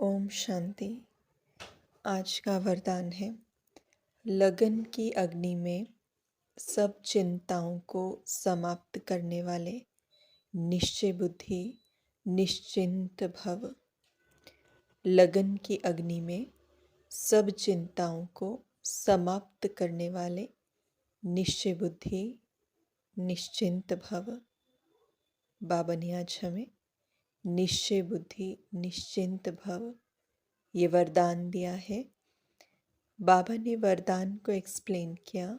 ओम शांति। आज का वरदान है, लगन की अग्नि में सब चिंताओं को समाप्त करने वाले निश्चय बुद्धि निश्चिंत भव। लगन की अग्नि में सब चिंताओं को समाप्त करने वाले निश्चय बुद्धि निश्चिंत भव। बाबा ने आज हमें निश्चय बुद्धि निश्चिंत भव ये वरदान दिया है। बाबा ने वरदान को एक्सप्लेन किया,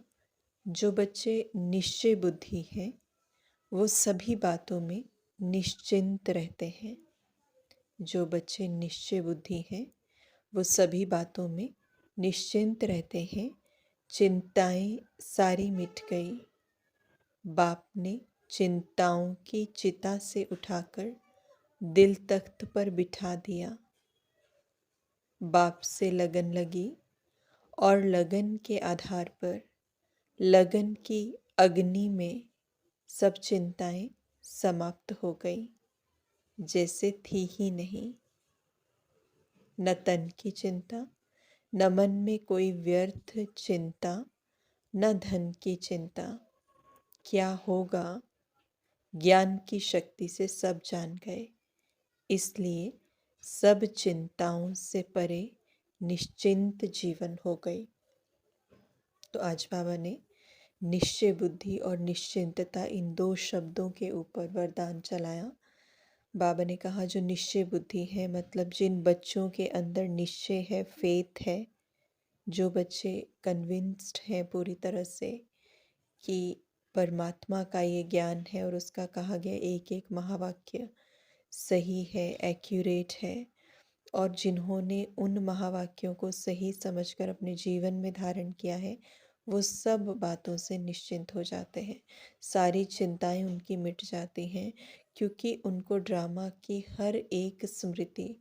जो बच्चे निश्चय बुद्धि हैं वो सभी बातों में निश्चिंत रहते हैं। जो बच्चे निश्चय बुद्धि हैं वो सभी बातों में निश्चिंत रहते हैं। चिंताएं सारी मिट गई। बाप ने चिंताओं की चिता से उठाकर दिल तख्त पर बिठा दिया। बाप से लगन लगी और लगन के आधार पर लगन की अग्नि में सब चिंताएं समाप्त हो गई, जैसे थी ही नहीं। न तन की चिंता, न मन में कोई व्यर्थ चिंता, न धन की चिंता। क्या होगा, ज्ञान की शक्ति से सब जान गए। इसलिए सब चिंताओं से परे निश्चिंत जीवन हो गई। तो आज बाबा ने निश्चय बुद्धि और निश्चिंतता इन दो शब्दों के ऊपर वरदान चलाया। बाबा ने कहा, जो निश्चय बुद्धि है मतलब जिन बच्चों के अंदर निश्चय है, फेथ है, जो बच्चे कन्विंस्ड हैं पूरी तरह से कि परमात्मा का ये ज्ञान है और उसका कहा गया एक एक महावाक्य सही है, एक्यूरेट है, और जिन्होंने उन महावाक्यों को सही समझकर अपने जीवन में धारण किया है, वो सब बातों से निश्चिंत हो जाते हैं। सारी चिंताएं उनकी मिट जाती हैं, क्योंकि उनको ड्रामा की हर एक स्मृति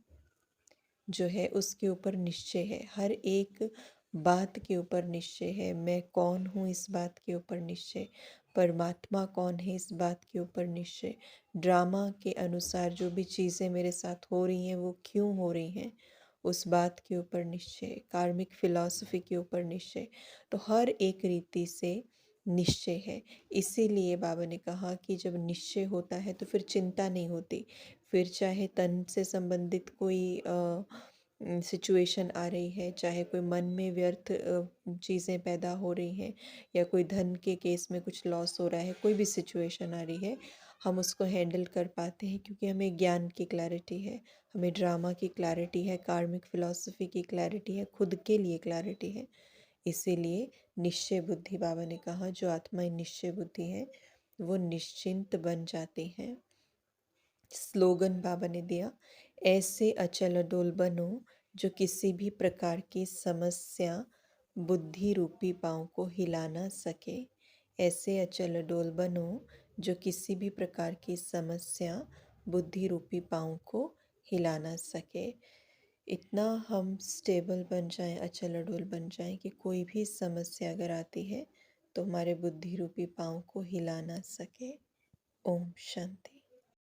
जो है उसके ऊपर निश्चय है। हर एक बात के ऊपर निश्चय है। मैं कौन हूँ इस बात के ऊपर निश्चय, परमात्मा कौन है इस बात के ऊपर निश्चय, ड्रामा के अनुसार जो भी चीज़ें मेरे साथ हो रही हैं वो क्यों हो रही हैं उस बात के ऊपर निश्चय, कार्मिक फिलॉसफी के ऊपर निश्चय। तो हर एक रीति से निश्चय है। इसीलिए बाबा ने कहा कि जब निश्चय होता है तो फिर चिंता नहीं होती। फिर चाहे तन से संबंधित कोई सिचुएशन आ रही है, चाहे कोई मन में व्यर्थ चीज़ें पैदा हो रही हैं, या कोई धन के केस में कुछ लॉस हो रहा है, कोई भी सिचुएशन आ रही है, हम उसको हैंडल कर पाते हैं क्योंकि हमें ज्ञान की क्लैरिटी है, हमें ड्रामा की क्लैरिटी है, कार्मिक फिलॉसफी की क्लैरिटी है, खुद के लिए क्लैरिटी है। इसीलिए निश्चय बुद्धि, बाबा ने कहा, जो आत्माएं निश्चय बुद्धि है वो निश्चिंत बन जाती हैं। स्लोगन बाबा ने दिया, ऐसे अचल अडोल बनो जो किसी भी प्रकार की समस्या बुद्धि रूपी पाँव को हिला ना सके। ऐसे अचल अडोल बनो जो किसी भी प्रकार की समस्या बुद्धि रूपी पाँव को हिला ना सके। इतना हम स्टेबल बन जाएं, अचल अडोल बन जाएं कि कोई भी समस्या अगर आती है तो हमारे बुद्धि रूपी पाँव को हिला ना सके। ओम शांति।